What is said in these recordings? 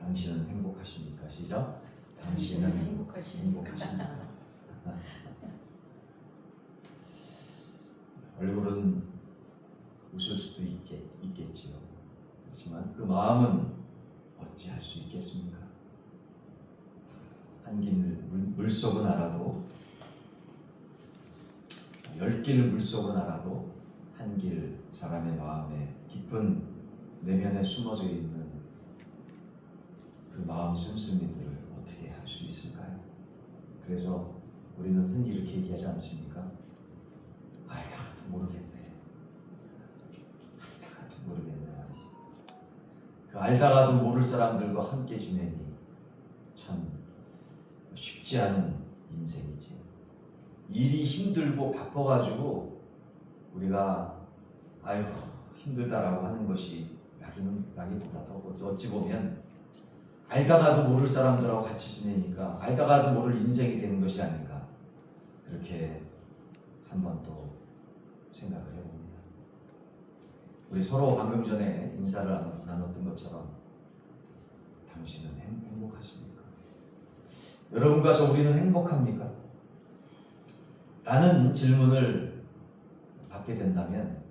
당신은 행복하십니까? 시작. 당신은 행복하십니까? 얼굴은 웃을 수도 있겠지요. 하지만 그 마음은 어찌할 수 있겠습니까? 한 길 물속은 알아도 10길 물속은 알아도 한 길 사람의 마음에 깊은 내면에 숨어져 있는 그 마음 씀씀이들을 어떻게 할 수 있을까요? 그래서 우리는 흔히 이렇게 얘기하지 않습니까? 알다가도 모르겠네. 알다가도 모르겠네 말이지. 그 알다가도 모를 사람들과 함께 지내니 참 쉽지 않은 인생이죠. 일이 힘들고 바빠가지고 우리가 아이고 힘들다라고 하는 것이 라기보다도 어찌 보면 알다가도 모를 사람들하고 같이 지내니까 알다가도 모를 인생이 되는 것이 아닌가, 그렇게 한 번 또 생각을 해봅니다. 우리 서로 방금 전에 인사를 나눴던 것처럼 당신은 행복하십니까? 여러분과 우리는 행복합니까? 라는 질문을 받게 된다면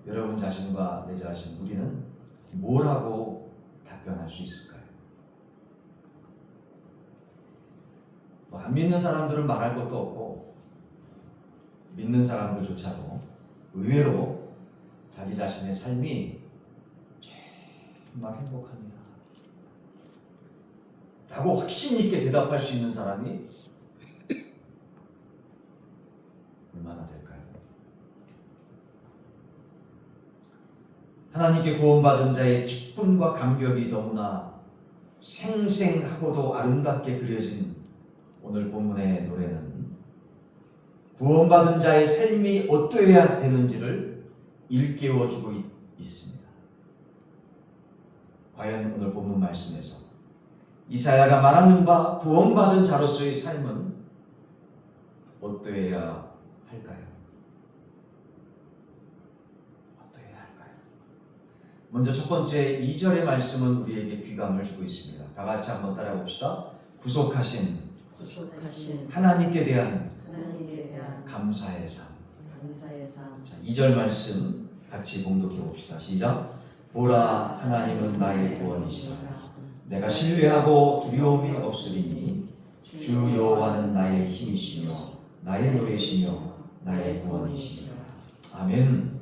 여러분 자신과 내 자신, 우리는 뭐라고 답변할 수 있을까요? 안 믿는 사람들은 말할 것도 없고 믿는 사람들조차도 의외로 자기 자신의 삶이 정말 행복합니다 라고 확신 있게 대답할 수 있는 사람이 얼마나 될까요? 하나님께 구원받은 자의 기쁨과 감격이 너무나 생생하고도 아름답게 그려진 오늘 본문의 노래는 구원받은 자의 삶이 어떠해야 되는지를 일깨워주고 있습니다. 과연 오늘 본문 말씀에서 이사야가 말하는 바 구원받은 자로서의 삶은 어떠해야 할까요? 어떠해야 할까요? 먼저 첫 번째 2절의 말씀은 우리에게 귀감을 주고 있습니다. 다 같이 한번 따라해 봅시다. 구속하신 하나님께 대한 감사의 삶. 자, 2절 말씀 같이 봉독해 봅시다. 시작. 보라, 하나님은 나의 구원이시라. 내가 신뢰하고 두려움이 없으리니 주 여호와는 나의 힘이시며 나의 노래시며 나의 구원이시니라. 아멘.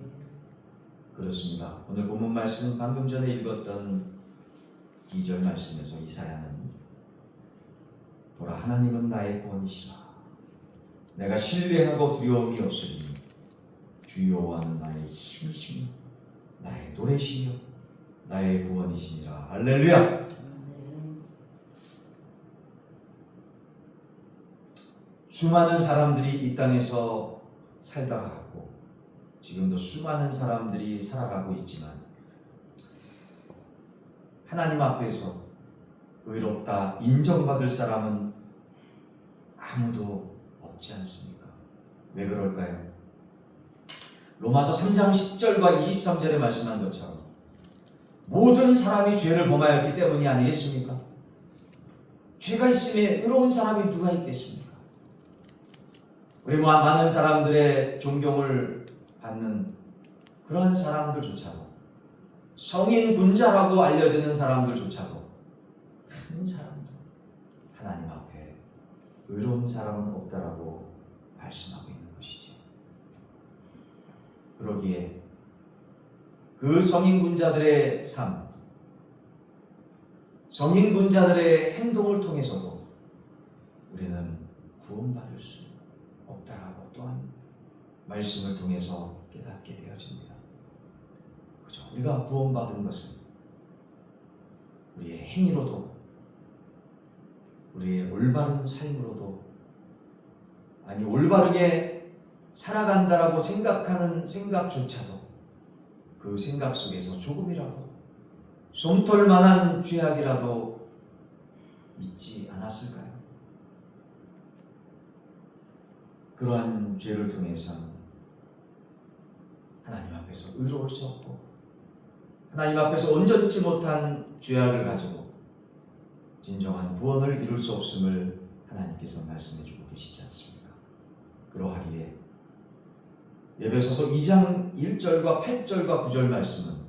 그렇습니다. 오늘 본문 말씀 방금 전에 읽었던 2절 말씀에서 이사야는 보라, 하나님은 나의 구원이시라. 내가 신뢰하고 두려움이 없으리니 주 여호와는 나의 힘이시며 나의 노래시며 나의 구원이시니라. 할렐루야. 수많은 사람들이 이 땅에서 살다가 가고 지금도 수많은 사람들이 살아가고 있지만 하나님 앞에서 의롭다 인정받을 사람은 아무도 없지 않습니까? 왜 그럴까요? 로마서 3장 10절과 23절에 말씀한 것처럼 모든 사람이 죄를 범하였기 때문이 아니겠습니까? 죄가 있음에 의로운 사람이 누가 있겠습니까? 우리 많은 사람들의 존경을 받는 그런 사람들조차도, 성인 군자라고 알려지는 사람들조차도 한 사람도 하나님 앞에 의로운 사람은 없다라고 말씀하고 있는 것이죠. 그러기에 그 성인 군자들의 삶, 성인 군자들의 행동을 통해서도 우리는 구원받을 수 없다라고 또한 말씀을 통해서 깨닫게 되어집니다. 그죠? 우리가 구원받은 것은 우리의 행위로도 우리의 올바른 삶으로도, 아니 올바르게 살아간다라고 생각하는 생각조차도 그 생각 속에서 조금이라도 솜털만한 죄악이라도 있지 않았을까요? 그러한 죄를 통해서 하나님 앞에서 의로울 수 없고 하나님 앞에서 온전치 못한 죄악을 가지고 진정한 구원을 이룰 수 없음을 하나님께서 말씀해 주고 계시지 않습니까? 그러하기에 에베소서 2장 1절과 8절과 9절 말씀은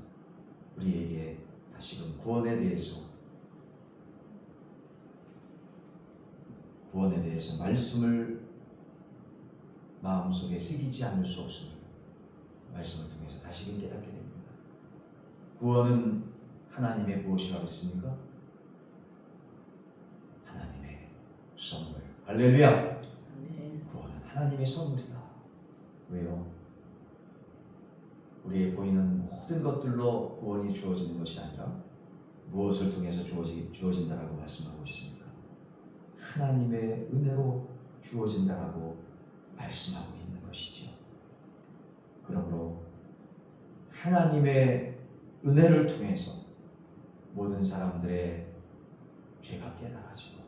우리에게 다시금 구원에 대해서 말씀을 마음속에 새기지 않을 수 없음을 말씀을 통해서 다시금 깨닫게 됩니다. 구원은 하나님의 무엇이라고 했습니까? 하나님의 선물. 할렐루야! 구원은 하나님의 선물이다. 왜요? 우리의 보이는 모든 것들로 구원이 주어지는 것이 아니라 무엇을 통해서 주어진다라고 말씀하고 있습니까? 하나님의 은혜로 주어진다라고 말씀하고 있는 것이죠. 그러므로 하나님의 은혜를 통해서 모든 사람들의 죄가 깨달아지고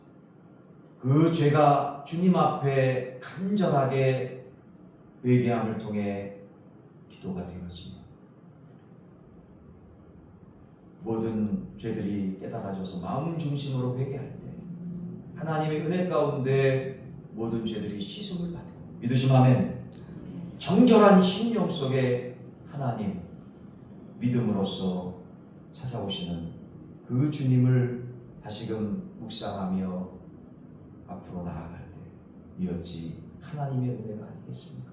그 죄가 주님 앞에 간절하게 회개함을 통해 기도가 되어지며 모든 죄들이 깨달아져서 마음 중심으로 회개할 때 하나님의 은혜 가운데 모든 죄들이 씻음을 받고 믿으시면 정결한 심령 속에 하나님 믿음으로써 찾아오시는 그 주님을 다시금 묵상하며 앞으로 나아갈 때 이었지 하나님의 은혜가 아니겠습니까?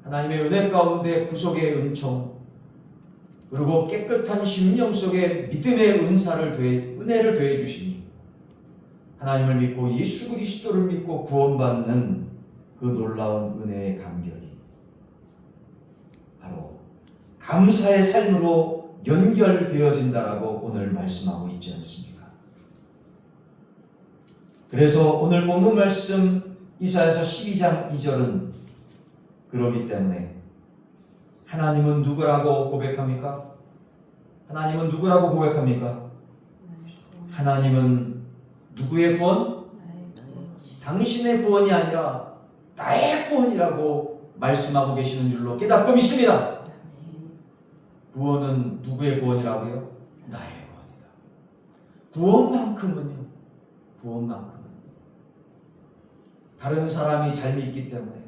하나님의 은혜 가운데 구속의 은총 그리고 깨끗한 심령 속에 믿음의 은혜를 더해 주시니 하나님을 믿고 예수 그리스도를 믿고 구원받는 그 놀라운 은혜의 감격이 바로 감사의 삶으로 연결되어진다라고 오늘 말씀하고 있지 않습니까? 그래서 오늘 본문 말씀 이사야서 12장 2절은 그러기 때문에 하나님은 누구라고 고백합니까? 하나님은 누구라고 고백합니까? 하나님은 누구의 구원? 당신의 구원이 아니라 나의 구원이라고 말씀하고 계시는 줄로 깨닫고 믿습니다. 구원은 누구의 구원이라고요? 나의 구원이다. 구원만큼은 다른 사람이 잘 믿기 때문에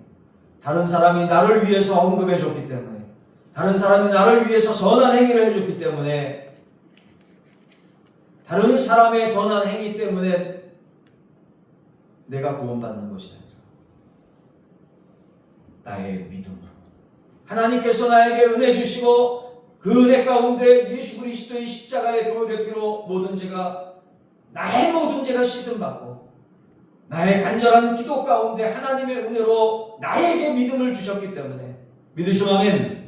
다른 사람이 나를 위해서 언급해 줬기 때문에 다른 사람이 나를 위해서 선한 행위를 해줬기 때문에 다른 사람의 선한 행위 때문에 내가 구원받는 것이 아니라 나의 믿음으로 하나님께서 나에게 은혜 주시고 그 은혜 가운데 예수 그리스도의 십자가의 보혈로 나의 모든 죄가 씻음받고 나의 간절한 기도 가운데 하나님의 은혜로 나에게 믿음을 주셨기 때문에 믿으시면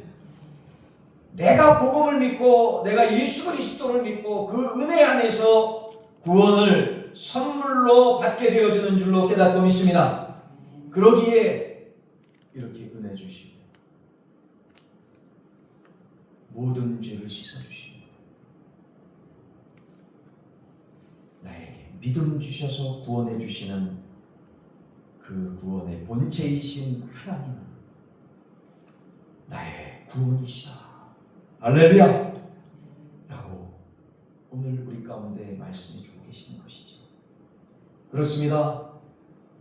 내가 복음을 믿고 내가 예수 그리스도를 믿고 그 은혜 안에서 구원을 선물로 받게 되어지는 줄로 깨닫고 믿습니다. 그러기에 이렇게 은혜 주시고 모든 죄를 씻어주시고 나에게 믿음 주셔서 구원해 주시는 그 구원의 본체이신 하나님은 나의 구원이시다. 할렐루야! 라고 오늘 우리 가운데 말씀해 주고 계시는 것이죠. 그렇습니다.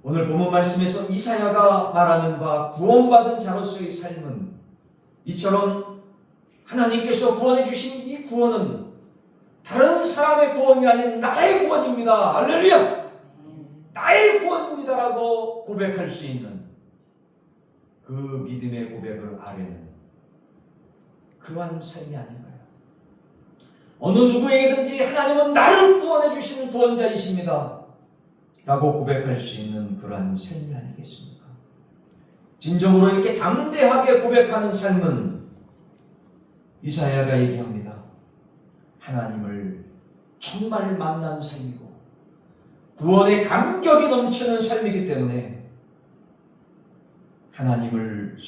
오늘 본문 말씀에서 이사야가 말하는 바 구원받은 자로서의 삶은 이처럼 하나님께서 구원해 주신 이 구원은 다른 사람의 구원이 아닌 나의 구원입니다. 할렐루야! 나의 구원입니다라고 고백할 수 있는 그 믿음의 고백을 아뢰는 그러한 삶이 아닌가요? 어느 누구에게든지 하나님은 나를 구원해 주시는 구원자이십니다 라고 고백할 수 있는 그러한 삶이 아니겠습니까? 진정으로 이렇게 담대하게 고백하는 삶은 이사야가 얘기합니다. 하나님을 정말 만난 삶이고 구원의 감격이 넘치는 삶이기 때문에 하나님을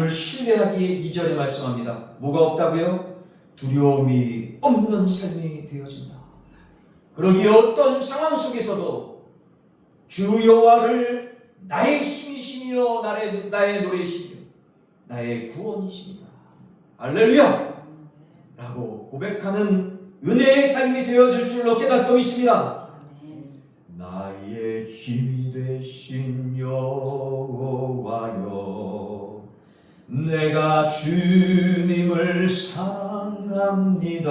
신뢰하기에 2절에 말씀합니다. 뭐가 없다고요? 두려움이 없는 삶이 되어진다. 그러기에 어떤 상황 속에서도 주 여호와를 나의 힘이시며 나의 노래이시며 나의 구원이십니다. 할렐루야! 라고 고백하는 은혜의 삶이 되어줄 줄로 깨닫고 있습니다. 아멘. 나의 힘이 되신 여호와여, 내가 주님을 사랑합니다.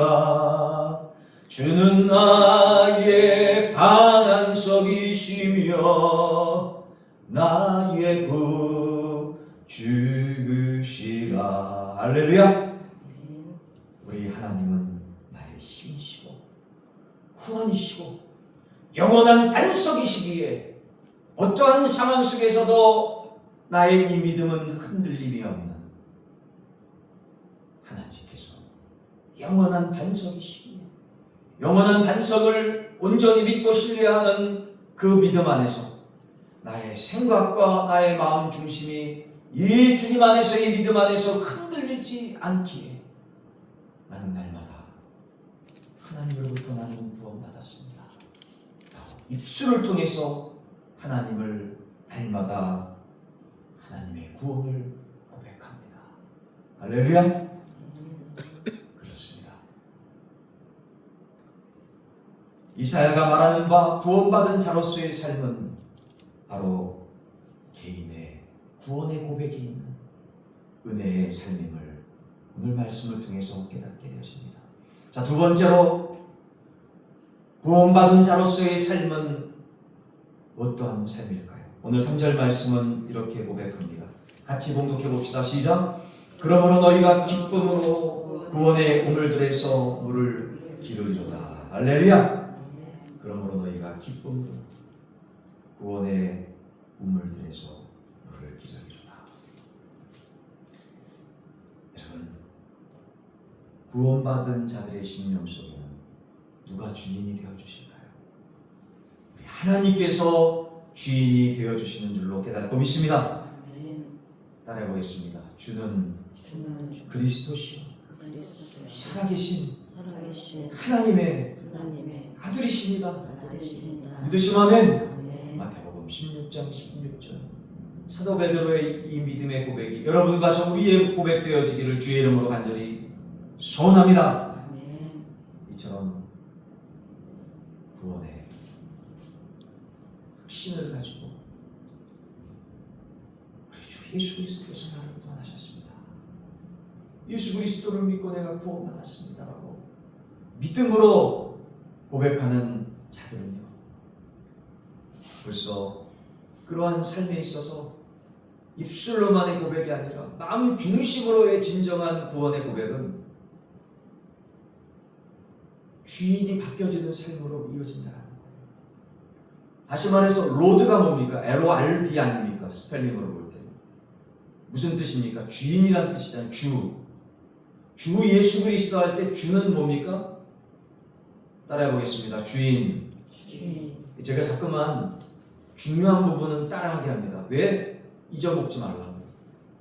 주는 나의 방안석이시며 나의 구주시라. 할렐루야. 우리 하나님은 나의 힘이시고 구원이시고 영원한 반석이시기에 어떠한 상황 속에서도 나의 이 믿음은 흔들림이 없는 하나님께서 영원한 반석이시기에 영원한 반석을 온전히 믿고 신뢰하는 그 믿음 안에서 나의 생각과 나의 마음 중심이 이 주님 안에서 이 믿음 안에서 흔들리지 않기에 나는 날마다 하나님으로부터 나는 구원받았습니다. 입술을 통해서 하나님을 날마다 하나님의 구원을 고백합니다. 할렐루야. 그렇습니다. 이사야가 말하는 바 구원받은 자로서의 삶은 바로 개인의 구원의 고백이 있는 은혜의 삶임을 오늘 말씀을 통해서 깨닫게 되었습니다. 자, 두 번째로 구원받은 자로서의 삶은 어떠한 삶일까요? 오늘 3절 말씀은 이렇게 고백합니다. 같이 봉독해 봅시다. 시작. 그러므로 너희가 기쁨으로 구원의 우물들에서 물을 기르리로다. 할렐루야. 그러므로 너희가 기쁨으로 구원의 우물들에서 물을 기르리로다. 여러분, 구원받은 자들의 심령 속에는 누가 주인이 되어주실까요? 우리 하나님께서 주인이 되어주시는 줄로 깨닫고 믿습니다. 따라해 보겠습니다. 주는 그리스도시요 살아계신 하나님의 아들이십니다. 믿으시면 마태복음 16장 16절 사도 베드로의 이 믿음의 고백이 여러분과 저 우리의 고백되어지기를 주의 이름으로 간절히 소원합니다. 이처럼 구원의 확신을 가지고 우리 주 예수 그리스도께서 나를 구원하셨습니다. 예수 그리스도를 믿고 내가 구원받았습니다라고 믿음으로 고백하는 자들은요, 벌써 그러한 삶에 있어서 입술로만의 고백이 아니라 마음 중심으로의 진정한 구원의 고백은 주인이 바뀌어지는 삶으로 이어진다는 거예요. 다시 말해서 로드가 뭡니까? LORD 아닙니까? 스펠링으로 볼 때는 무슨 뜻입니까? 주인이란 뜻이잖아요. 주 예수 그리스도 할 때 주는 뭡니까? 따라해 보겠습니다. 주인. 제가 자꾸만 중요한 부분은 따라하게 합니다. 왜? 잊어먹지 말라고.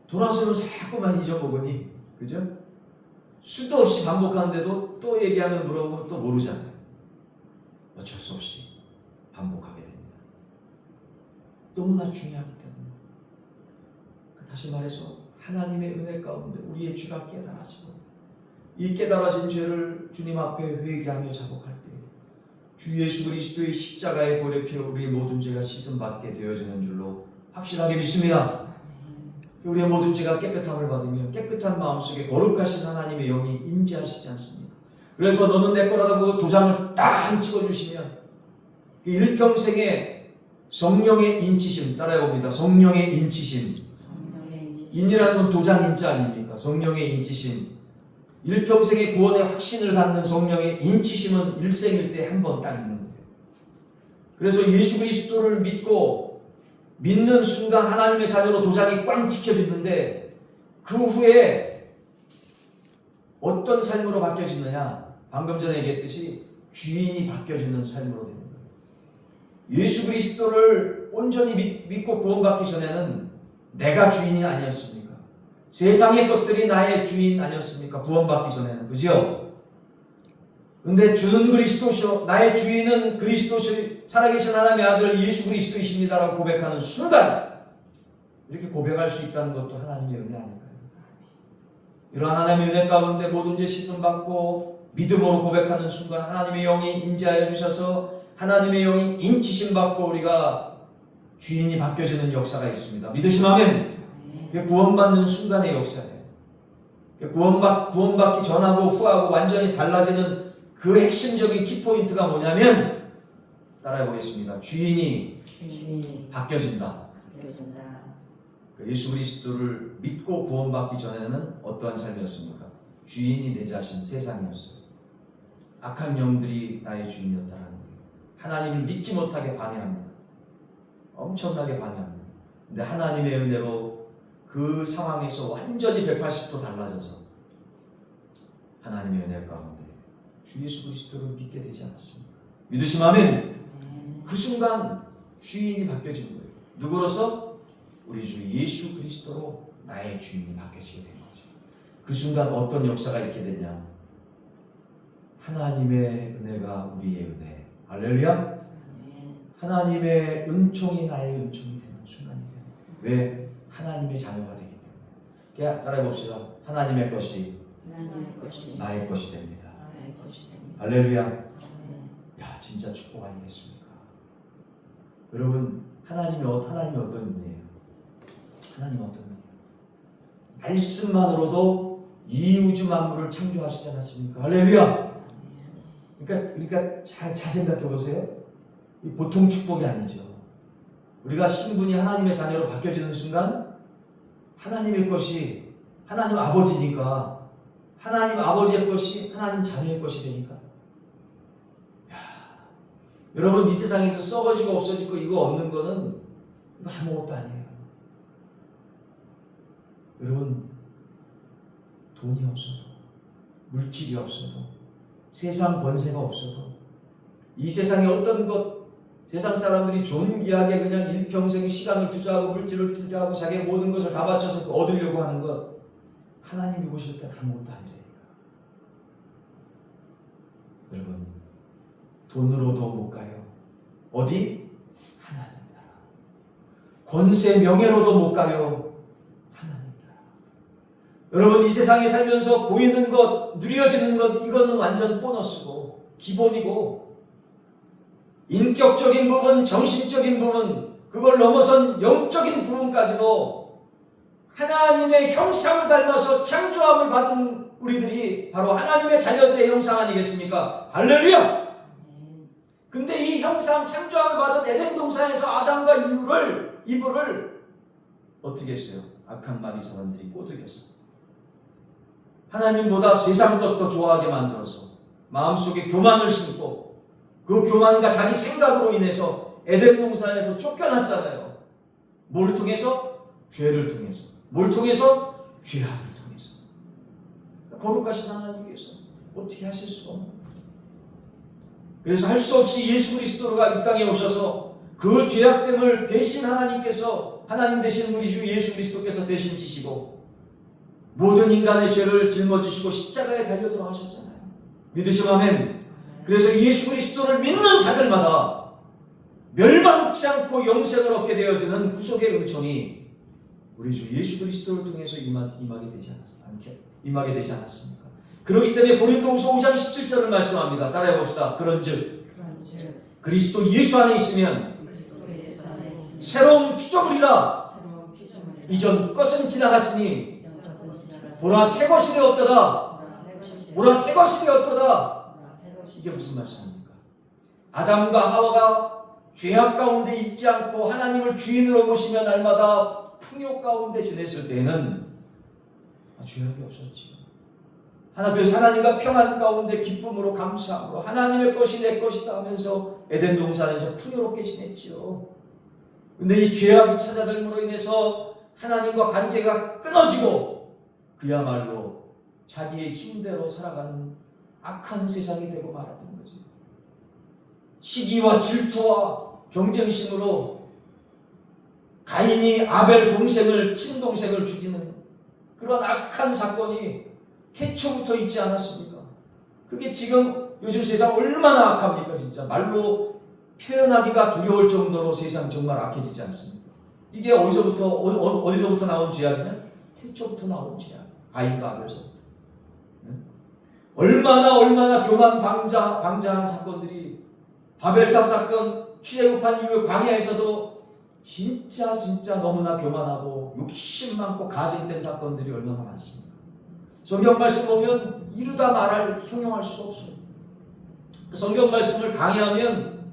돌아서는 자꾸만 잊어먹으니, 그죠? 수도 없이 반복하는데도 또 얘기하면 물어보면 또 모르잖아요. 어쩔 수 없이 반복하게 됩니다. 너무나 중요하기 때문에. 다시 말해서 하나님의 은혜 가운데 우리의 죄가 깨달아지고 이 깨달아진 죄를 주님 앞에 회개하며 자복할 때 주 예수 그리스도의 십자가의 보혈의 피로 우리의 모든 죄가 씻음받게 되어지는 줄로 확실하게 믿습니다. 우리의 모든 죄가 깨끗함을 받으며 깨끗한 마음속에 거룩하신 하나님의 영이 임재하시지 않습니까? 그래서 너는 내 거라고 도장을 딱 찍어주시면 일평생의 성령의 인치심, 따라해봅니다. 성령의 인치심. 인이라는 건 도장 인자 아닙니까? 성령의 인치심. 일평생의 구원의 확신을 갖는 성령의 인치심은 일생일 때 한 번 딱 있는 거예요. 그래서 예수 그리스도를 믿는 순간 하나님의 자녀로 도장이 꽝 찍혀지는데 그 후에 어떤 삶으로 바뀌어지느냐? 방금 전에 얘기했듯이 주인이 바뀌어지는 삶으로 되는 거예요. 예수 그리스도를 온전히 믿고 구원받기 전에는 내가 주인이 아니었습니까? 세상의 것들이 나의 주인 아니었습니까? 구원받기 전에는. 그죠? 근데 주는 그리스도시오. 나의 주인은 그리스도시 살아계신 하나님의 아들 예수 그리스도이십니다라고 고백하는 순간 이렇게 고백할 수 있다는 것도 하나님의 은혜 아닐까요? 이러한 하나님의 은혜 가운데 모든 죄 씻음받고 믿음으로 고백하는 순간 하나님의 영이 임재하여 주셔서 하나님의 영이 인치심 받고 우리가 주인이 바뀌어지는 역사가 있습니다. 믿으시면 그게 구원받는 순간의 역사예요. 구원받기 전하고 후하고 완전히 달라지는 그 핵심적인 키포인트가 뭐냐면 따라해 보겠습니다. 주인이 바뀌어진다. 예수 그리스도를 믿고 구원받기 전에는 어떠한 삶이었습니까? 주인이 내 자신 세상이었어요. 악한 영들이 나의 주인이었다는 거예요. 하나님을 믿지 못하게 방해합니다. 엄청나게 방해합니다. 근데 하나님의 은혜로 그 상황에서 완전히 180도 달라져서 하나님의 은혜 가운데 주 예수 그리스도를 믿게 되지 않았습니까? 믿으시면 그 순간 주인이 바뀌어진 거예요. 누구로서? 우리 주 예수 그리스도로 나의 주인이 바뀌어지게 된 거죠. 그 순간 어떤 역사가 있게 되냐? 하나님의 은혜가 우리의 은혜. 할렐루야. 하나님의 은총이 나의 은총이 되는 순간이 돼요. 왜? 하나님의 자녀가 되기 때문에. 따라해 봅시다. 하나님의 것이 나의 것이 됩니다. 할렐루야. 야, 진짜 축복 아니겠습니까? 여러분, 하나님이 어떤 분이에요? 하나님 어떤 분이에요? 말씀만으로도 이 우주 만물을 창조하시지 않았습니까? 할렐루야. 그러니까 잘 생각해 보세요. 이 보통 축복이 아니죠. 우리가 신분이 하나님의 자녀로 바뀌어지는 순간 하나님의 것이 하나님 아버지니까 하나님 아버지의 것이 하나님 자녀의 것이 되니까. 여러분, 이 세상에서 썩어지고 없어지고 이거 얻는 거는 이거 아무것도 아니에요. 여러분, 돈이 없어도 물질이 없어도 세상 권세가 없어도 이 세상의 어떤 것, 세상 사람들이 존귀하게 그냥 일평생 시간을 투자하고 물질을 투자하고 자기의 모든 것을 다 바쳐서 얻으려고 하는 것, 하나님이 보실 땐 아무것도 아니라니까. 여러분, 돈으로도 못 가요. 어디? 하나님 나라. 권세 명예로도 못 가요. 하나님 나라. 여러분, 이 세상에 살면서 보이는 것, 누려지는 것, 이거는 완전 보너스고 기본이고, 인격적인 부분, 정신적인 부분, 그걸 넘어선 영적인 부분까지도 하나님의 형상을 닮아서 창조함을 받은 우리들이 바로 하나님의 자녀들의 형상 아니겠습니까? 할렐루야! 근데 이 형상 창조함을 받은 에덴 동산에서 아담과 이브를 어떻게 했어요? 악한 마귀 사람들이 꼬드겨서 하나님보다 세상 것도 좋아하게 만들어서 마음속에 교만을 심고 그 교만과 자기 생각으로 인해서 에덴 동산에서 쫓겨났잖아요. 뭘 통해서? 죄를 통해서. 뭘 통해서? 죄악을 통해서. 거룩하신 하나님께서 어떻게 하실 수가 없는 거예요. 그래서 할 수 없이 예수 그리스도가 이 땅에 오셔서 그 죄악됨을 대신 하나님께서, 하나님 대신 우리 주 예수 그리스도께서 대신 지시고 모든 인간의 죄를 짊어지시고 십자가에 달려 돌아가셨잖아요. 믿으시면 아멘. 그래서 예수 그리스도를 믿는 자들마다 멸망치 않고 영생을 얻게 되어지는 구속의 은총이 우리 주 예수 그리스도를 통해서 임하게 되지 않았습니까? 그렇기 때문에 고린도후서 5장 17절을 말씀합니다. 따라해 봅시다. 그런즉 그리스도 예수 안에 있으면 새로운 피조물이라. 이전 것은 지나갔으니 보라 새 것이 되었도다. 보라 새 것이 되었도다. 이게 무슨 말씀입니까? 아담과 하와가 죄악 가운데 있지 않고 하나님을 주인으로 모시며 날마다 풍요 가운데 지냈을 때에는 죄악이 없었지. 그래서 하나님과 평안 가운데 기쁨으로 감사함으로 하나님의 것이 내 것이다 하면서 에덴 동산에서 풍요롭게 지냈지요. 근데 이 죄악이 찾아들므로 인해서 하나님과 관계가 끊어지고 그야말로 자기의 힘대로 살아가는 악한 세상이 되고 말았던 거죠. 시기와 질투와 경쟁심으로 가인이 아벨 동생을, 친동생을 죽이는 그런 악한 사건이 태초부터 있지 않았습니까? 그게 지금 요즘 세상 얼마나 악합니까? 진짜 말로 표현하기가 두려울 정도로 세상 정말 악해지지 않습니까? 이게 어디서부터 나온 죄악이냐? 태초부터 나온 죄악. 가인과 아벨서부터. 얼마나 방자한 사건들이, 바벨탑 사건, 출애굽한 이후에 광야에서도 진짜 너무나 교만하고 욕심 많고 가증된 사건들이 얼마나 많습니까? 성경 말씀 보면 이루다 말할 형용할 수가 없어요. 성경 말씀을 강의하면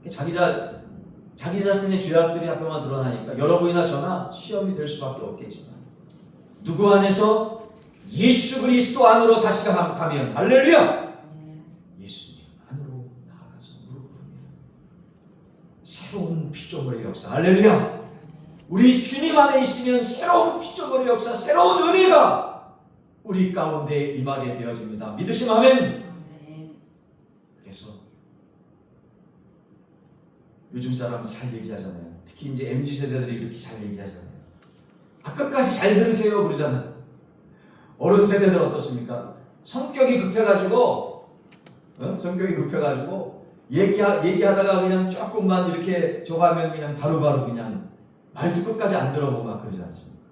자기 자신의 죄악들이 학교만 드러나니까 여러분이나 저나 시험이 될 수밖에 없겠지만, 누구 안에서 예수 그리스도 안으로 다시 가면 할렐루야! 예수님 안으로 나아가서 무릎 꿇으면 새로운 피조물의 역사, 할렐루야! 우리 주님 안에 있으면 새로운 피조물의 역사, 새로운 은혜가 우리 가운데 임하게 되어집니다. 믿으시면 아멘. 그래서 요즘 사람 잘 얘기하잖아요. 특히 이제 MZ세대들이 이렇게 잘 얘기하잖아요. 끝까지 잘 들으세요 그러잖아요. 어른 세대들 어떻습니까? 성격이 급해가지고 얘기하다가 그냥 조금만 이렇게 저거 하면 그냥 바로바로 그냥 말도 끝까지 안 들어보고 막 그러지 않습니까?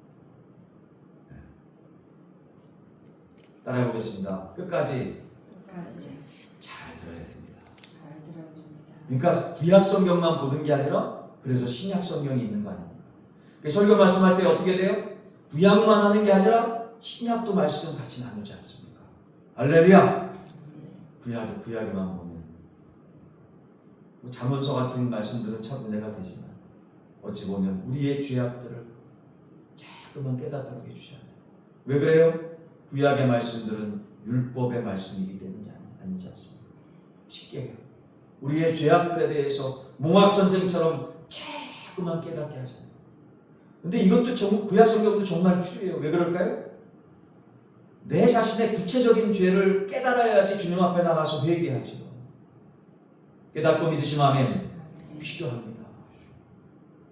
따라해보겠습니다. 끝까지 잘 들어야 됩니다. 그러니까 구약 성경만 보는 게 아니라 그래서 신약 성경이 있는 거 아닙니까? 설교 말씀할 때 어떻게 돼요? 구약만 하는 게 아니라 신약도 말씀 같이 나누지 않습니까? 할렐루야! 구약에만 보면 잠언서 같은 말씀들은 참 은혜가 되지만 어찌 보면 우리의 죄악들을 자꾸만 깨닫도록 해주셔야 돼요. 왜 그래요? 구약의 말씀들은 율법의 말씀이기 때문이 아니지 않습니까? 쉽게 해요. 우리의 죄악들에 대해서 몽학 선생처럼 자꾸만 깨닫게 하잖아요. 근데 이것도 구약 성경도 정말 필요해요. 왜 그럴까요? 내 자신의 구체적인 죄를 깨달아야지 주님 앞에 나가서 회개하죠. 깨닫고 믿으시면 아멘. 필요합니다.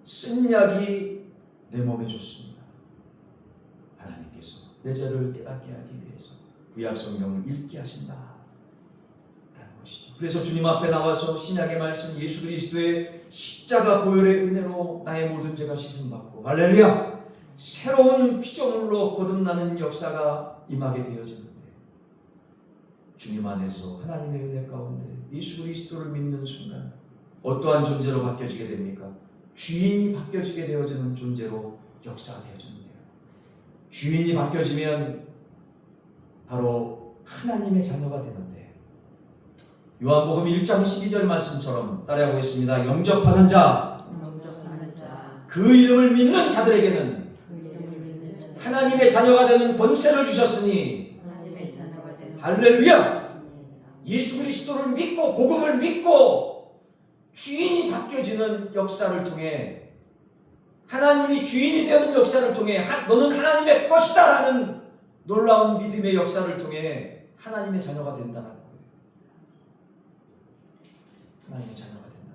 쓴 약이 내 몸에 좋습니다. 하나님께서 내 죄를 깨닫게 하기 위해서 구약 성경을 읽게 하신다 라는 것이죠. 그래서 주님 앞에 나와서 신약의 말씀 예수 그리스도의 십자가 보혈의 은혜로 나의 모든 죄가 씻음받고 할렐루야! 새로운 피조물로 거듭나는 역사가 임하게 되어지는데, 주님 안에서 하나님의 은혜 가운데 예수 그리스도를 믿는 순간 어떠한 존재로 바뀌어지게 됩니까? 주인이 바뀌어지게 되어지는 존재로 역사가 되어지는데요. 주인이 바뀌어지면 바로 하나님의 자녀가 되는데, 요한복음 1장 12절 말씀처럼 따라해보겠습니다. 영접하는 자, 그 이름을 믿는 자들에게는 하나님의 자녀가 되는 권세를 주셨으니, 할렐루야! 예수 그리스도를 믿고 복음을 믿고 주인이 바뀌어지는 역사를 통해, 하나님이 주인이 되는 역사를 통해 너는 하나님의 것이다 라는 놀라운 믿음의 역사를 통해 하나님의 자녀가 된다는 거예요. 하나님의 자녀가 된다.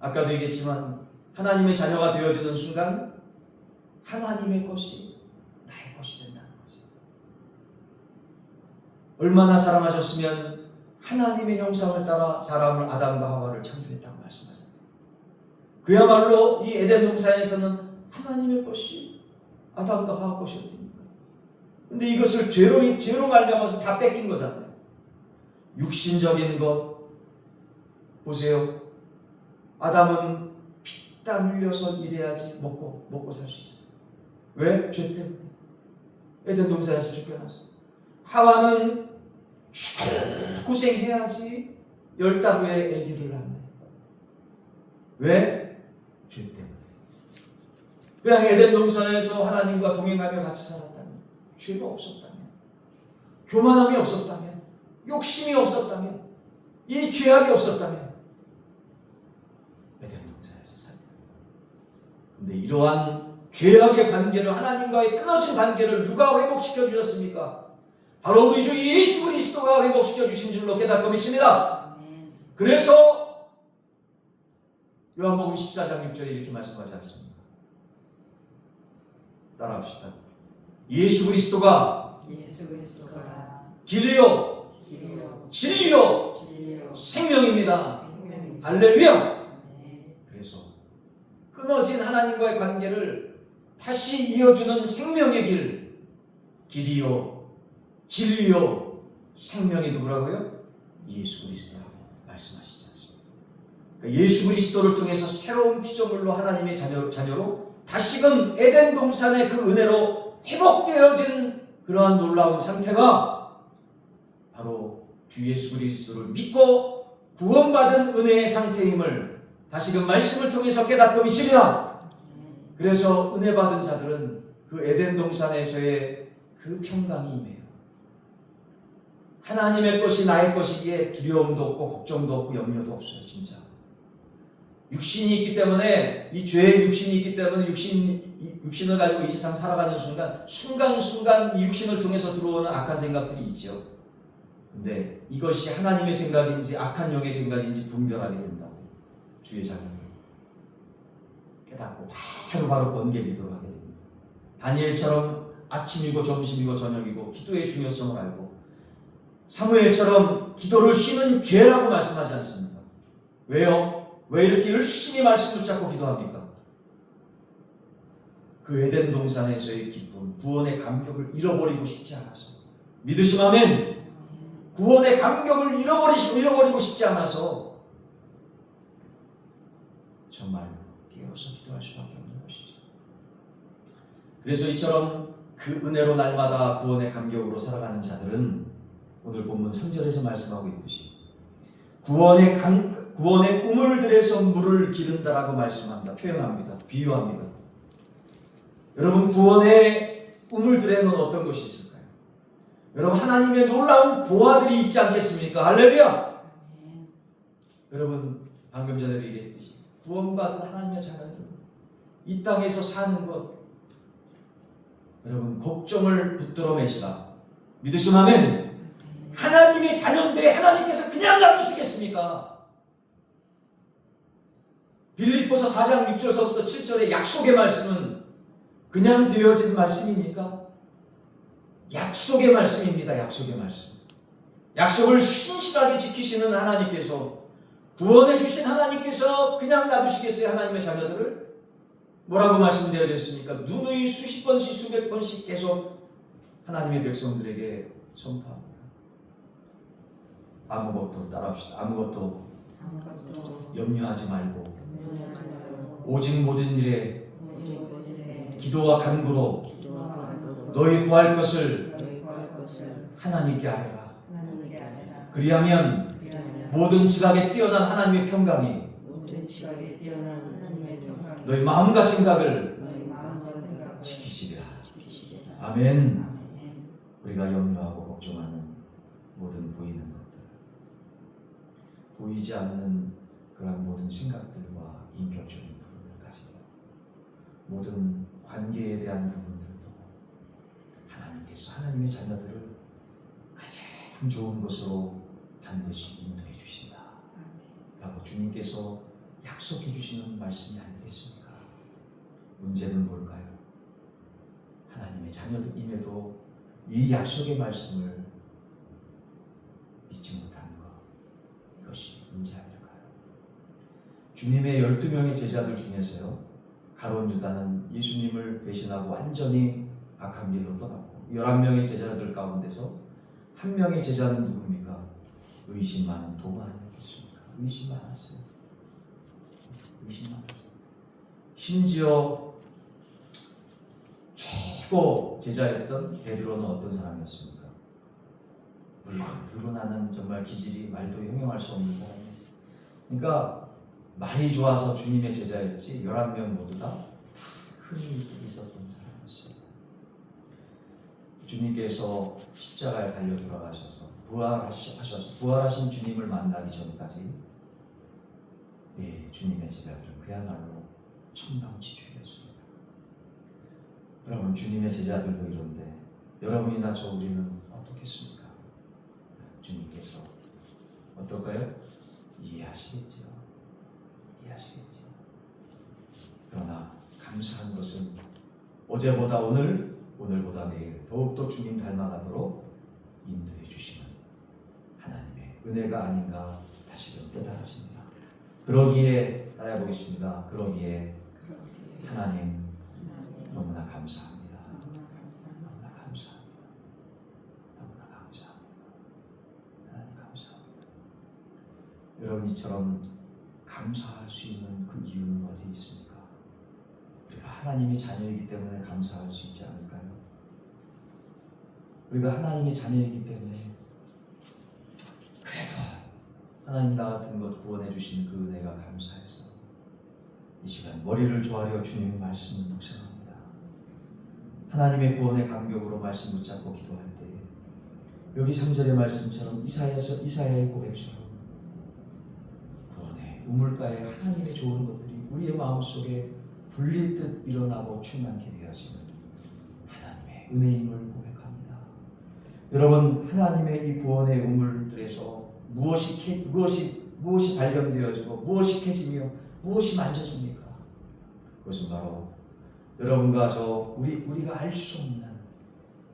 아까도 얘기했지만 하나님의 자녀가 되어지는 순간 하나님의 것이 나의 것이 된다는 거죠. 얼마나 사랑하셨으면 하나님의 형상을 따라 사람을, 아담과 하와를 창조했다고 말씀하셨네요. 그야말로 이 에덴 동산에서는 하나님의 것이 아담과 하와 것이었답니다. 근데 이것을 죄로 말미암아서 다 뺏긴 거잖아요. 육신적인 것 보세요. 아담은 피땀 흘려서 일해야지 먹고 살 수 있어요. 왜? 죄 때문에. 에덴 동산에서 쫓겨나서. 하와는 고생해야지 10달 후에 아기를 낳네. 왜? 죄 때문에. 그냥 에덴 동산에서 하나님과 동행하며 같이 살았다면, 죄가 없었다면, 교만함이 없었다면, 욕심이 없었다면, 이 죄악이 없었다면 에덴 동산에서 살다. 근데 이러한 죄악의 관계를, 하나님과의 끊어진 관계를 누가 회복시켜 주셨습니까? 바로 우리 주 예수 그리스도가 회복시켜 주신 줄로 깨닫고 믿습니다. 그래서 요한복음 14장 6절에 이렇게 말씀하지 않습니까? 따라합시다. 예수 그리스도가 길이요 진리요 생명입니다. 할렐루야. 그래서 끊어진 하나님과의 관계를 다시 이어주는 생명의 길, 길이요 진리요 생명이 누구라고요? 예수 그리스도라고 말씀하시지 않습니까? 그러니까 예수 그리스도를 통해서 새로운 피조물로 하나님의 자녀로 다시금 에덴 동산의 그 은혜로 회복되어진 그러한 놀라운 상태가 바로 주 예수 그리스도를 믿고 구원받은 은혜의 상태임을 다시금 말씀을 통해서 깨닫고 있습니다. 그래서 은혜 받은 자들은 그 에덴 동산에서의 그 평강이 임해요. 하나님의 것이 나의 것이기에 두려움도 없고 걱정도 없고 염려도 없어요. 진짜 육신이 있기 때문에, 이 죄의 육신이 있기 때문에 육신을 가지고 이 세상 살아가는 순간순간 이 육신을 통해서 들어오는 악한 생각들이 있죠. 근데 이것이 하나님의 생각인지 악한 영의 생각인지 분별하게 된다고 주의 자녀를 깨닫고 바로 번개 기도를 하게 됩니다. 다니엘처럼 아침이고 점심이고 저녁이고 기도의 중요성을 알고, 사무엘처럼 기도를 쉬는 죄라고 말씀하지 않습니다. 왜요? 왜 이렇게 열심히 말씀 붙잡고 기도합니까? 그 에덴 동산에서의 기쁨, 구원의 감격을 잃어버리고 싶지 않아서. 믿으시면 아멘. 구원의 감격을 잃어버리고 싶지 않아서 정말 깨어서 기도할 수밖에 없는 것이죠. 그래서 이처럼 그 은혜로 날마다 구원의 감격으로 살아가는 자들은 오늘 본문 3절에서 말씀하고 있듯이 구원의 꿈을 들여서 물을 기른다라고 말씀합니다. 표현합니다. 비유합니다. 여러분, 구원의 꿈을 들에는 어떤 것이 있을까요? 여러분, 하나님의 놀라운 보화들이 있지 않겠습니까? 할렐루야! 여러분, 방금 전에도 얘기했듯이 구원받은 하나님의 자녀들, 이 땅에서 사는 것, 여러분 걱정을 붙들어 매시라. 믿으시면 아멘. 하나님의 자녀인데 하나님께서 그냥 놔두시겠습니까? 빌립보서 4장 6절서부터 7절의 약속의 말씀은 그냥 되어진 말씀입니까? 약속의 말씀입니다. 약속의 말씀. 약속을 신실하게 지키시는 하나님께서, 구원해 주신 하나님께서 그냥 놔두시겠어요? 하나님의 자녀들을? 뭐라고 말씀되어졌습니까? 누누이 수십 번씩 수백 번씩 계속 하나님의 백성들에게 선포합니다. 아무것도 따라합시다. 아무것도 염려하지 말고 오직 모든 일에 기도와 간구로 너희 구할 것을 하나님께 아뢰라. 그리하면 모든 지각에 뛰어난 하나님의 평강이 너희 마음과 생각을 지키시리라. 아멘. 우리가 염려하고 걱정하는 모든 보이는 것들, 보이지 않는 그런 모든 생각들과 인격적인 부분들까지도, 모든 관계에 대한 부분들도 하나님께서 하나님의 자녀들을 가장 좋은 것으로 반드시 인도해 주신다 라고 주님께서 약속해 주시는 말씀이 아니겠습니까? 문제는 뭘까요? 하나님의 자녀임에도 이 약속의 말씀을 믿지 못하는 것, 이것이 문제 아닐까요? 주님의 12명의 제자들 중에서요, 가룟 유다는 예수님을 배신하고 완전히 악한 길로 떠났고, 11명의 제자들 가운데서 한 명의 제자는 누굽니까? 의심 많은 도마 아니겠습니까? 의심 많았어요. 의심 많았어요. 심지어 최고 제자였던 베드로는 어떤 사람이었습니까? 불근하는 정말 기질이 말도 형용할 수 없는 사람이었어요. 그러니까 말이 좋아서 주님의 제자였지 11명 모두 다 흠이 있었던 사람이었어요. 주님께서 십자가에 달려 돌아가셔서 부활하신 주님을 만나기 전까지 주님의 제자들은 그야말로 천방지축이었습니다. 여러분, 주님의 제자들도 이런데 여러분이나 저 우리는 어떻겠습니까? 주님께서 어떨까요? 이해하시겠죠. 그러나 감사한 것은 어제보다 오늘, 오늘보다 내일 더욱더 주님 닮아가도록 인도해 주시는 하나님의 은혜가 아닌가 다시금 깨달아집니다. 그러기에 따라해보겠습니다. 그러기에 하나님 너무나 감사합니다. 너무나 감사합니다. 여러분 이처럼 감사할 수 있는 그 이유는 어디에 있습니까? 우리가 하나님의 자녀이기 때문에 감사할 수 있지 않을까요? 우리가 하나님의 자녀이기 때문에 그래도 하나님 나 같은 것 구원해 주신 그 은혜가 감사해서 이 시간 머리를 조아려 주님의 말씀을 묵상합니다. 하나님의 구원의 감격으로 말씀 붙잡고 기도할 때 여기 3절의 말씀처럼 이사야의 고백처럼 구원의 우물가에 하나님의 좋은 것들이 우리의 마음속에 불릴듯 일어나고 충만케 되어지는 하나님의 은혜임을 고백합니다. 여러분 하나님의 이 구원의 우물들에서 무엇이 발견되어지고 무엇이 캐지며 무엇이 만져집니까? 그것은 바로 여러분과 우리가 알 수 없는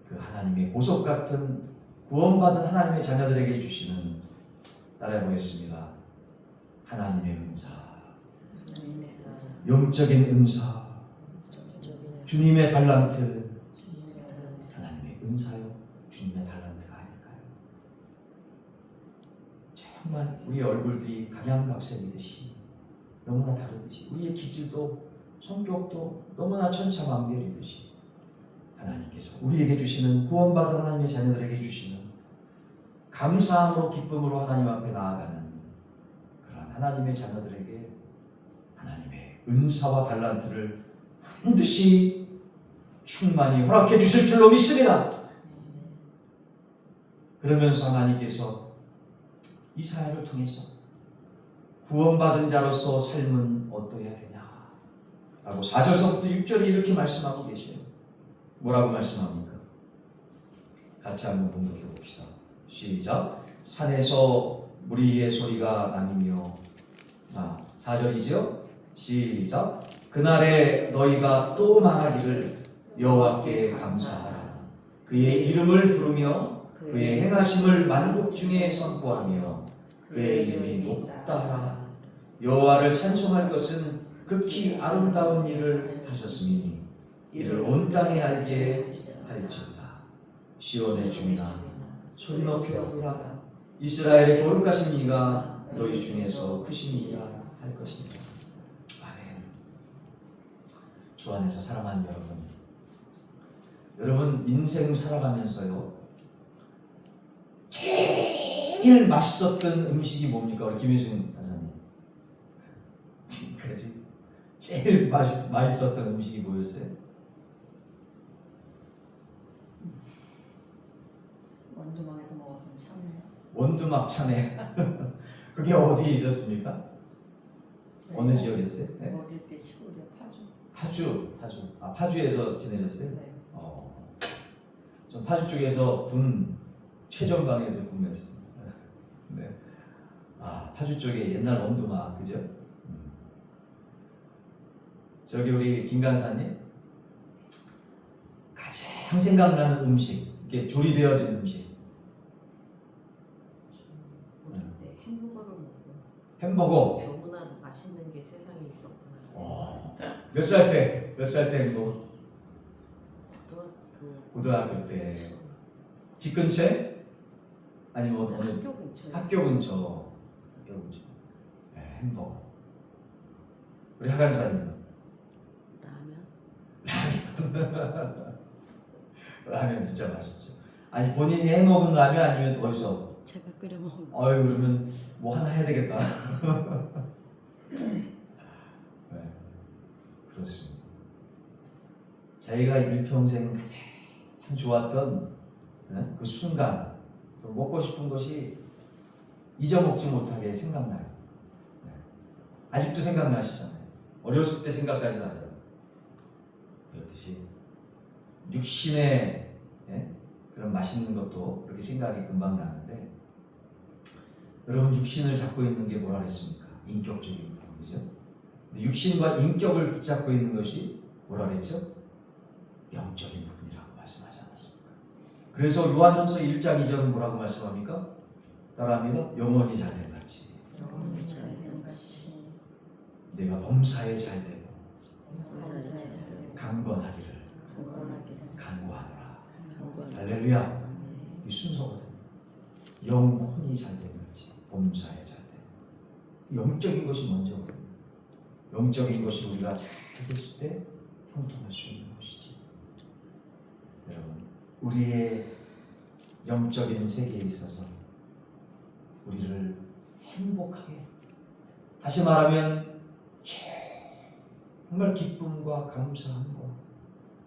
그 하나님의 보석 같은 구원받은 하나님의 자녀들에게 주시는, 따라해보겠습니다. 하나님의 은사, 영적인 은사, 주님의 달란트, 하나님의 은사요, 주님의 달란트가 아닐까요? 정말 우리의 얼굴들이 각양각색이듯이 너무나 다르듯이 우리의 기질도 성격도 너무나 천차만별이듯이 하나님께서 우리에게 주시는, 구원받은 하나님의 자녀들에게 주시는 감사함으로 기쁨으로 하나님 앞에 나아가는 그러한 하나님의 자녀들에게 하나님의 은사와 달란트를 반드시 충만히 허락해 주실 줄로 믿습니다. 그러면서 하나님께서 이사야를 통해서 구원받은 자로서 삶은 어떠해야 되냐 라고 4절서부터 6절에 이렇게 말씀하고 계셔요. 뭐라고 말씀합니까? 같이 한번 봉독해 봅시다. 시작. 산에서 무리의 소리가 나뉘며, 4절이죠. 시작. 그날에 너희가 또 말하기를 여호와께 감사하라. 그의 이름을 부르며 그의 행하심을 만국 중에 선포하며 그의 이름이 높다라. 여호와를 찬송할 것은 극히 아름다운 일을 하셨으니 이를 온 땅에 알게 할지어다. 시온의 주민아 소리 높여 부르라. 이스라엘의 거룩하신 이가 너희 중에서 크시니라 할 것이니라. 아멘. 주 안에서 사랑하는 여러분 인생 살아가면서요 제일 맛있었던 음식이 뭡니까? 우리 김혜준 간사님 지금까지 제일 맛있었던 음식이 뭐였어요? 원두막에서 먹었던 참외. 원두막 참외. 그게 어디에 있었습니까? 어느 지역이었어요? 네? 어릴 때 시골이요, 파주. 파주. 파주에서 지내셨어요? 네. 전 파주 쪽에서 군 최전방에서 근무했습니다. 네. 파주 쪽에 옛날 원두막, 그죠? 저기 우리 김 간사님 가장 생각나는 음식, 이게 조리되어진 음식. 어릴 때 햄버거를 먹고. 햄버거. 너무나 맛있는 게 세상에 있었구나. 몇 살 때 햄버거? 그 고등학교 때. 집 근처에? 아니면 어느? 학교 근처에. 학교 근처. 네, 햄버거. 우리 하간사님. 라면 진짜 맛있죠. 아니 본인이 해 먹은 라면 아니면 어디서? 제가 끓여 먹은. 그러면 뭐 하나 해야 되겠다. 네, 그렇습니다. 자기가 일평생 가장 좋았던 그 순간, 또 먹고 싶은 것이 잊어먹지 못하게 생각나요. 아직도 생각나시잖아요. 어렸을 때 생각까지 나죠. 그렇듯이 육신의 그런 맛있는 것도 그렇게 생각이 금방 나는데, 여러분 육신을 잡고 있는 게 뭐라 그랬습니까? 인격적인 거, 그죠? 육신과 인격을 붙잡고 있는 것이 뭐라 그랬죠? 영적인 부분이라고 말씀하지 않았습니까? 그래서 요한전서 1장 2절은 뭐라고 말씀합니까? 따라합니다. 영원히 잘된 같이, 영원히 잘된 같이 내가 범사에 잘되고 강건하기를 간구하노라. 할렐루야. 이 순서거든요. 영혼이 잘된 같이, 범사에 잘되고 영적인 것이 먼저거든요. 영적인 것이 우리가 잘 됐을 때 형통할 수 있는 것이지. 여러분, 우리의 영적인 세계에 있어서 우리를 행복하게, 다시 말하면 정말 기쁨과 감사함과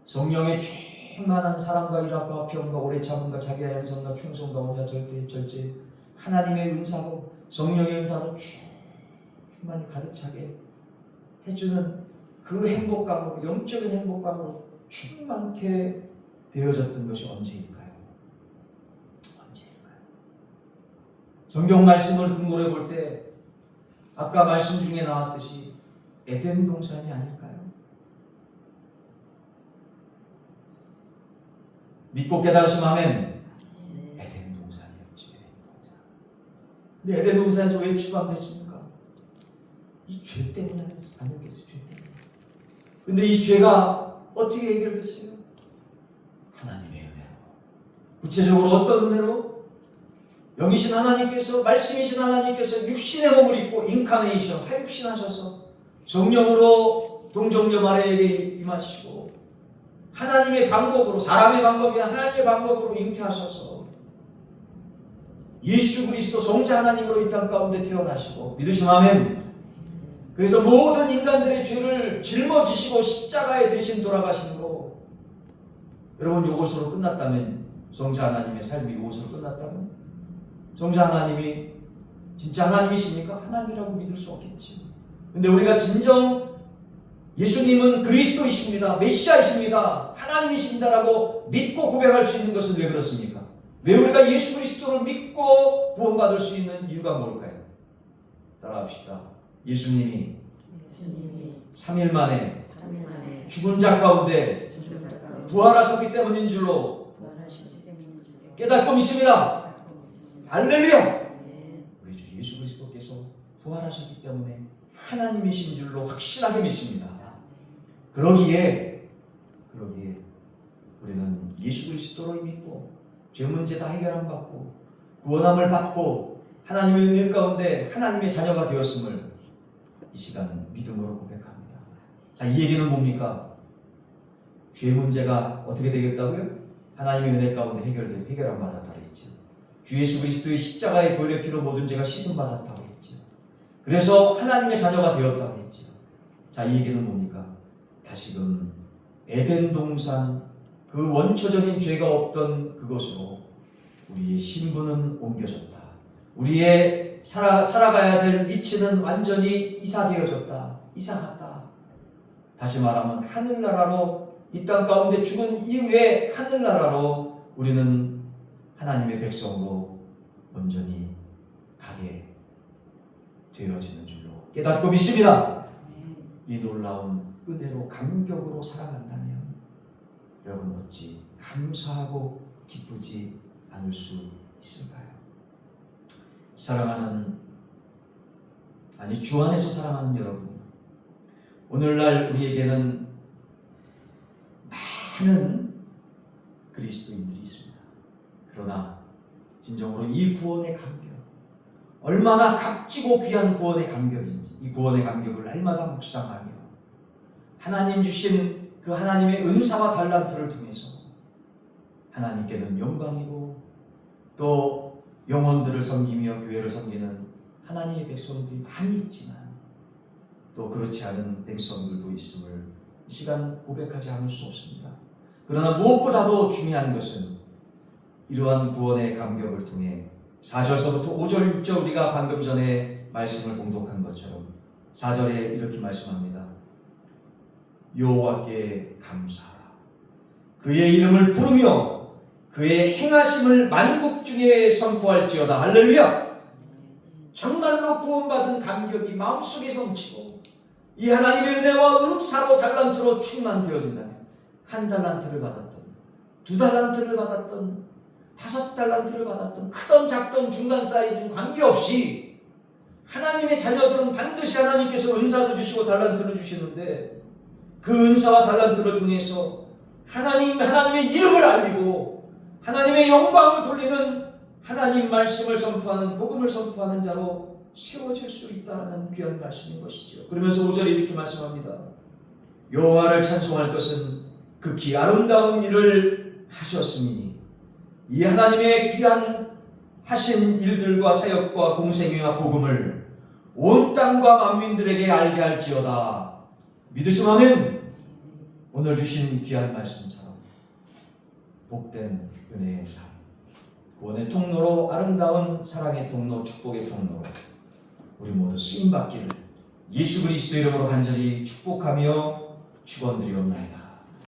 성령의 충만한 사랑과 일합과 평과 오래 참음과 자기의 양성과 충성과 온유와 절대 절제, 하나님의 은사로, 성령의 은사로 충만히 가득 차게 해주는 그 행복감으로, 영적인 행복감으로 충만케 되어졌던 것이 언제일까요? 언제일까요? 성경 말씀을 근거해 볼 때 아까 말씀 중에 나왔듯이 에덴 동산이 아닐까요? 믿고 깨달으시면 아멘. 에덴 동산이었죠. 에덴 동산. 근데 에덴 동산에서 왜 추방됐습니까? 이 죄 때문에 아니었겠어요? 죄 때문에. 근데 이 죄가 어떻게 해결됐어요? 하나님의 은혜로. 구체적으로 어떤 은혜로? 영이신 하나님께서, 말씀이신 하나님께서 육신의 몸을 입고 인카네이션, 하육신하셔서 성령으로 동정녀 마리아에게 임하시고 하나님의 방법으로, 사람의 방법이 하나님의 방법으로 잉태하셔서 예수 그리스도 성자 하나님으로 이 땅 가운데 태어나시고, 믿으시면 아멘. 그래서 모든 인간들의 죄를 짊어지시고 십자가에 대신 돌아가신 거, 여러분 이것으로 끝났다면, 성자 하나님의 삶이 이것으로 끝났다면, 성자 하나님이 진짜 하나님이십니까? 하나님이라고 믿을 수 없겠죠. 근데 우리가 진정 예수님은 그리스도이십니다, 메시아이십니다, 하나님이십니다라고 믿고 고백할 수 있는 것은 왜 그렇습니까? 왜 우리가 예수 그리스도를 믿고 구원받을 수 있는 이유가 뭘까요? 따라합시다. 예수님이 3일 만에 죽은 자 가운데 부활하셨기 때문인 줄로 깨닫고 믿습니다. 할렐루야! 우리 주 예수 그리스도께서 부활하셨기 때문에 하나님이신 줄로 확실하게 믿습니다. 그러기에 우리는 예수 그리스도를 믿고 죄 문제 다 해결함 받고 구원함을 받고 하나님의 은혜 가운데 하나님의 자녀가 되었음을 이 시간 믿음으로 고백합니다. 자, 이 얘기는 뭡니까? 죄 문제가 어떻게 되겠다고요? 하나님의 은혜 가운데 해결함 받았다 그랬죠. 주 예수 그리스도의 십자가의 보혈의 피로 모든 죄가 씻음 받았다고 했죠. 그래서 하나님의 자녀가 되었다고 했죠. 자, 이 얘기는 뭡니까? 다시금 에덴 동산, 그 원초적인 죄가 없던 그곳으로 우리의 신분은 옮겨졌다. 우리의 살아가야 될 위치는 완전히 이사되어졌다. 이사갔다. 다시 말하면 하늘나라로, 이 땅 가운데 죽은 이후에 하늘나라로 우리는 하나님의 백성으로 온전히 가게 되어지는 줄로 깨닫고 믿습니다. 이 놀라운 은혜로 감격으로 살아간다면 여러분 어찌 감사하고 기쁘지 않을 수 있을까요? 사랑하는, 아니 주 안에서 사랑하는 여러분, 오늘날 우리에게는 많은 그리스도인들이 있습니다. 그러나 진정으로 이 구원의 감격, 얼마나 값지고 귀한 구원의 감격인지, 이 구원의 감격을 날마다 묵상하며 하나님 주신 그 하나님의 은사와 달란트를 통해서 하나님께는 영광이고 또 영혼들을 섬기며 교회를 섬기는 하나님의 백성들이 많이 있지만 또 그렇지 않은 백성들도 있음을 이 시간 고백하지 않을 수 없습니다. 그러나 무엇보다도 중요한 것은 이러한 구원의 감격을 통해 4절서부터 5절, 6절 우리가 방금 전에 말씀을 봉독한 것처럼 4절에 이렇게 말씀합니다. 여호와께 감사하라. 그의 이름을 부르며 그의 행하심을 만국 중에 선포할지어다. 할렐루야! 정말로 구원받은 감격이 마음속에 넘치고 이 하나님의 은혜와 은사로 달란트로 충만되어진다면, 한 달란트를 받았던, 2달란트를 받았던, 5달란트를 받았던, 크던 작던 중간 사이즈는 관계없이 하나님의 자녀들은 반드시 하나님께서 은사도 주시고 달란트를 주시는데 그 은사와 달란트를 통해서 하나님의 이름을 알리고 하나님의 영광을 돌리는, 하나님 말씀을 선포하는, 복음을 선포하는 자로 세워질 수 있다는 귀한 말씀인 것이죠. 그러면서 5절에 이렇게 말씀합니다. 여호와를 찬송할 것은 극히 아름다운 일을 하셨으니 이 하나님의 귀한 하신 일들과 사역과 공생애와 복음을 온 땅과 만민들에게 알게 할지어다. 믿으시면 아멘. 오늘 주신 귀한 말씀처럼 복된 은혜의 삶, 구원의 통로로 아름다운 사랑의 통로, 축복의 통로로 우리 모두 쓰임받기를 예수 그리스도 이름으로 간절히 축복하며 축원드리옵나이다.